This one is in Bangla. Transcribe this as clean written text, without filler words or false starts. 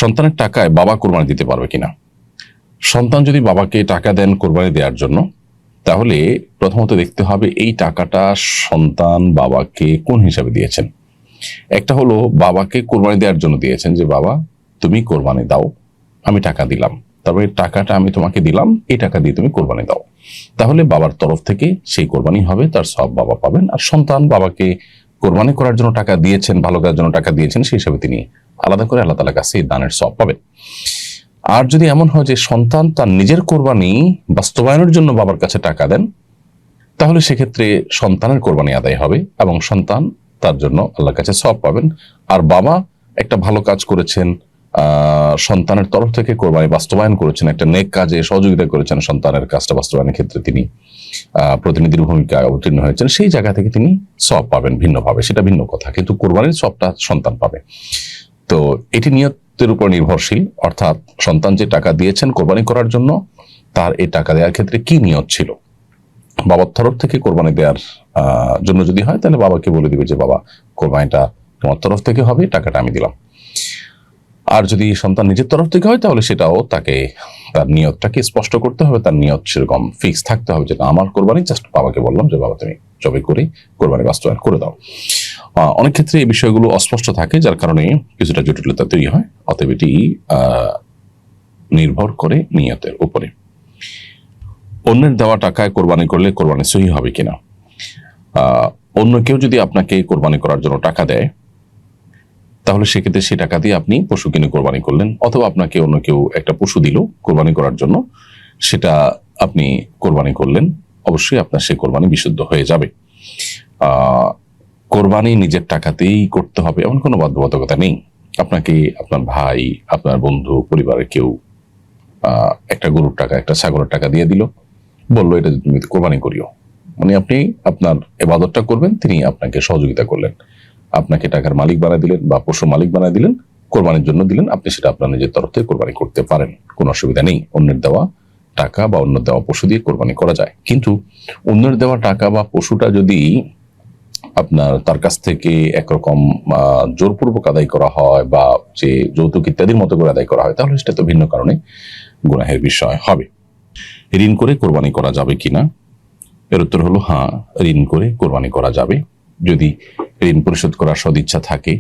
সন্তানের টাকায় বাবা কোরবানি দিতে পারবে কিনা। সন্তান যদি বাবাকে টাকা দেন কোরবানি দেওয়ার জন্য, তাহলে প্রথমত দেখতে হবে এই টাকাটা সন্তান বাবাকে কোন হিসাবে দিয়েছেন। একটা হলো বাবাকে কোরবানি দেওয়ার জন্য দিয়েছেন, যে বাবা তুমি কোরবানি দাও, আমি টাকা দিলাম, তারপরে টাকাটা আমি তোমাকে দিলাম, এই টাকা দিয়ে তুমি কোরবানি দাও। তাহলে বাবার তরফ থেকে সেই কোরবানি হবে, তার সব বাবা পাবেন। আর সন্তান বাবাকে কোরবানি করার জন্য টাকা দিয়েছেন, ভালো কাজের জন্য টাকা দিয়েছেন, সেই হিসাবে তিনি আলাদা করে আল্লাহ তাআলার কাছে দানের সব পাবেন। আর যদি এমন হয় যে সন্তান তার নিজের কোরবানি বাস্তবায়নের জন্য বাবার কাছে টাকা দেন, তাহলে সেক্ষেত্রে সন্তানের কোরবানি আদায় হবে এবং সন্তান তার জন্য আল্লাহর কাছে সওয়াব পাবেন। আর বাবা একটা ভালো কাজ করেছেন, সন্তানের তরফ থেকে কোরবানি বাস্তবায়ন করেছেন, একটা নেক কাজে সহযোগিতা করেছেন, সন্তানের কাজটা বাস্তবায়নের ক্ষেত্রে তিনি প্রতিনিধির ভূমিকায় অবতীর্ণ হয়েছেন, সেই জায়গা থেকে তিনি সওয়াব পাবেন ভিন্নভাবে, সেটা ভিন্ন কথা, কিন্তু কোরবানির সওয়াবটা সন্তান পাবে। তো এটি নিয়তের উপর নির্ভরশীল, অর্থাৎ সন্তান যে টাকা দিয়েছেন কোরবানি করার জন্য, তার এই টাকা দেওয়ার ক্ষেত্রে কি নিয়ত ছিল। বাবার তরফ থেকে কোরবানি দেওয়ার জন্য যদি হয়, তাহলে বাবাকে বলে দিবে যে বাবা কোরবানিটা তোমার তরফ থেকে হবে, টাকাটা আমি দিলাম। আর যদি সন্তান নিজের তরফ থেকে হয়, তাহলে সেটাও তাকে তার নিয়তটাকে স্পষ্ট করতে হবে, তার নিয়ত সেরকম ফিক্স থাকতে হবে, যেটা আমার কোরবানি, জাস্ট বাবাকে বললাম যে বাবা তুমি জবে করে কোরবানি বাস্তবায়ন করে দাও। অনেক ক্ষেত্রে এই বিষয়গুলো অস্পষ্ট থাকে, যার কারণে কিছুটা জটিলতা তৈরি হয়। অতএব এটি নির্ভর করে নিয়তের উপরে। অন্যের দেওয়া টাকায় কোরবানি করলে কোরবানি সহি হবে কিনা। অন্য কেউ যদি আপনাকে কোরবানি করার জন্য টাকা দেয়, তাহলে সেক্ষেত্রে সেই টাকা দিয়ে আপনি পশু কিনে কোরবানি করলেন, অথবা আপনাকে অন্য কেউ একটা পশু দিল কোরবানি করার জন্য, সেটা আপনি কোরবানি করলেন, অবশ্যই আপনার সেই কোরবানি বিশুদ্ধ হয়ে যাবে। কোরবানি নিজের টাকাতেই করতে হবে এমন কোনো বাধ্যবাধকতা নেই। আপনাকে আপনার ভাই, আপনার বন্ধু, পরিবারের কেউ একটা গরুর টাকা, একটা ছাগলের টাকা দিয়ে দিল, বললো এটা তুমি কোরবানি করিও, মানে আপনি আপনার ইবাদতটা করবেন, তিনি আপনাকে সহযোগিতা করলেন, আপনাকে টাকার মালিক বানায় দিলেন বা পশু মালিক বানায় দিলেন, কোরবানির জন্য দিলেন, আপনি সেটা আপনার নিজের তরফ থেকে কোরবানি করতে পারেন, কোনো অসুবিধা নেই। অন্যের দেওয়া টাকা বা অন্য দেওয়া পশু দিয়ে কোরবানি করা যায়, কিন্তু অন্যের দেওয়া টাকা বা পশুটা যদি আপনার তার কাছ থেকে একরকম জোরপূর্বক আদায় করা হয় বা যে যৌতুক ইত্যাদির মতো করে আদায় করা হয়, তাহলে সেটা তো ভিন্ন কারণে গুনাহের বিষয় হবে। ঋণ করে কোরবানি করা যাবে কিনা, এর উত্তর হলো হ্যাঁ, ঋণ করে কোরবানি করা যাবে। যদি ঋণ পরিশোধ করার সদিচ্ছা থাকে,